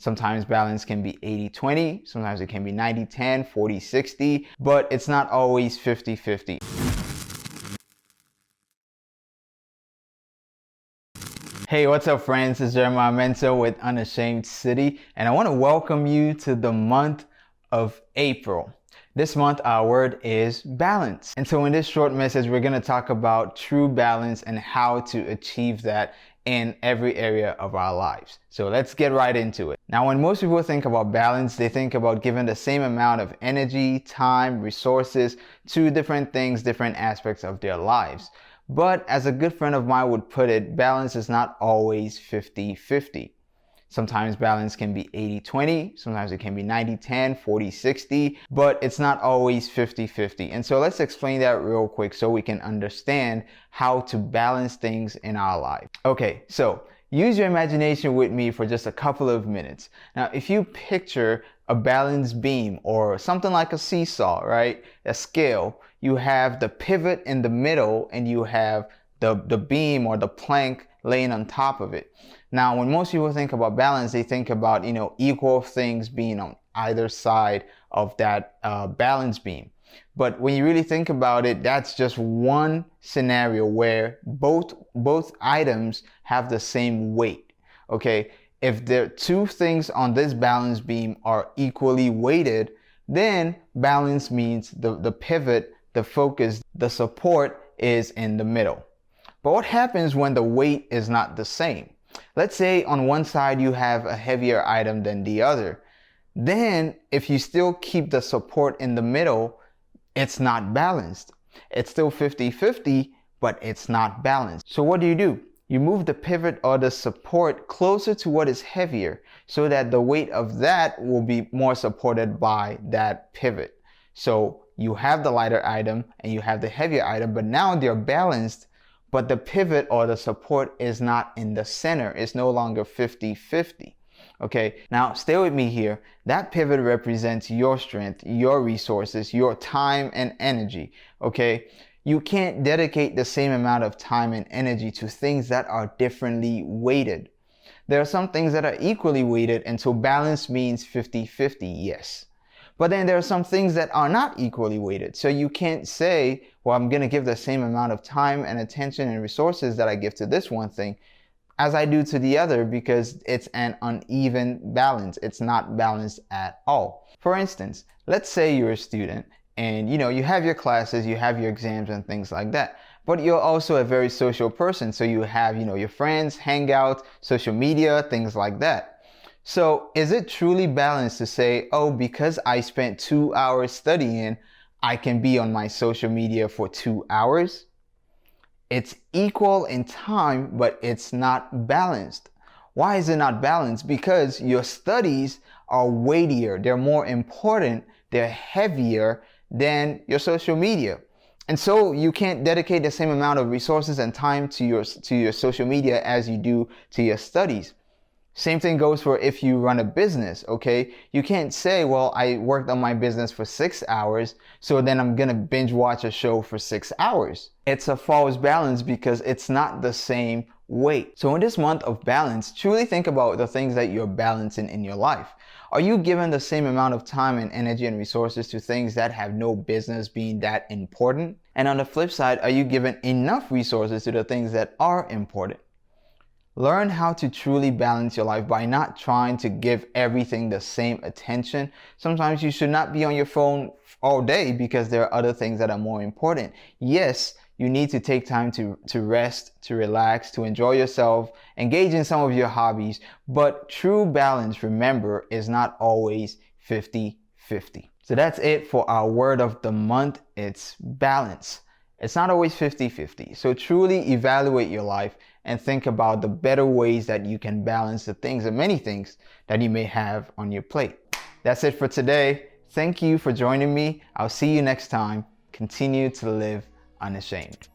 Sometimes balance can be 80-20, sometimes it can be 90-10, 40-60, but it's not always 50-50. Hey, what's up friends? It's Jeremiah Mensah with Unashamed City, and I want to welcome you to the month of April. This month, our word is balance. And so in this short message, we're going to talk about true balance and how to achieve that in every area of our lives. So let's get right into it. Now, when most people think about balance, they think about giving the same amount of energy, time, resources to different things, different aspects of their lives. But as a good friend of mine would put it, balance is not always 50-50. Sometimes balance can be 80-20, sometimes it can be 90-10, 40-60, but it's not always 50-50. And so let's explain that real quick so we can understand how to balance things in our life. Okay, so use your imagination with me for just a couple of minutes. Now, if you picture a balance beam or something like a seesaw, right? A scale, you have the pivot in the middle and you have the beam or the plank laying on top of it. Now, when most people think about balance, they think about, equal things being on either side of that balance beam. But when you really think about it, that's just one scenario where both items have the same weight. Okay, if the two things on this balance beam are equally weighted, then balance means the pivot, the focus, the support is in the middle. But what happens when the weight is not the same? Let's say on one side you have a heavier item than the other. Then if you still keep the support in the middle, it's not balanced. It's still 50-50, but it's not balanced. So what do? You move the pivot or the support closer to what is heavier so that the weight of that will be more supported by that pivot. So you have the lighter item and you have the heavier item, but now they're balanced, but the pivot or the support is not in the center. It's no longer 50-50. Okay, now stay with me here. That pivot represents your strength, your resources, your time and energy. Okay, you can't dedicate the same amount of time and energy to things that are differently weighted. There are some things that are equally weighted, and so balance means 50-50, yes. But then there are some things that are not equally weighted. So you can't say, well, I'm going to give the same amount of time and attention and resources that I give to this one thing as I do to the other, because it's an uneven balance. It's not balanced at all. For instance, let's say you're a student and you have your classes, you have your exams and things like that. But you're also a very social person. So you have, your friends, hangouts, social media, things like that. So is it truly balanced to say, oh, because I spent 2 hours studying, I can be on my social media for 2 hours? It's equal in time, but it's not balanced. Why is it not balanced? Because your studies are weightier, they're more important, they're heavier than your social media. And so you can't dedicate the same amount of resources and time to your social media as you do to your studies. Same thing goes for if you run a business, okay? You can't say, well, I worked on my business for 6 hours, so then I'm gonna binge watch a show for 6 hours. It's a false balance because it's not the same weight. So in this month of balance, truly think about the things that you're balancing in your life. Are you giving the same amount of time and energy and resources to things that have no business being that important? And on the flip side, are you giving enough resources to the things that are important? Learn how to truly balance your life by not trying to give everything the same attention. Sometimes you should not be on your phone all day because there are other things that are more important. Yes, you need to take time to rest, to relax, to enjoy yourself, engage in some of your hobbies. But true balance, remember, is not always 50-50. So that's it for our word of the month. It's balance. It's not always 50-50. So truly evaluate your life and think about the better ways that you can balance the things and many things that you may have on your plate. That's it for today. Thank you for joining me. I'll see you next time. Continue to live unashamed.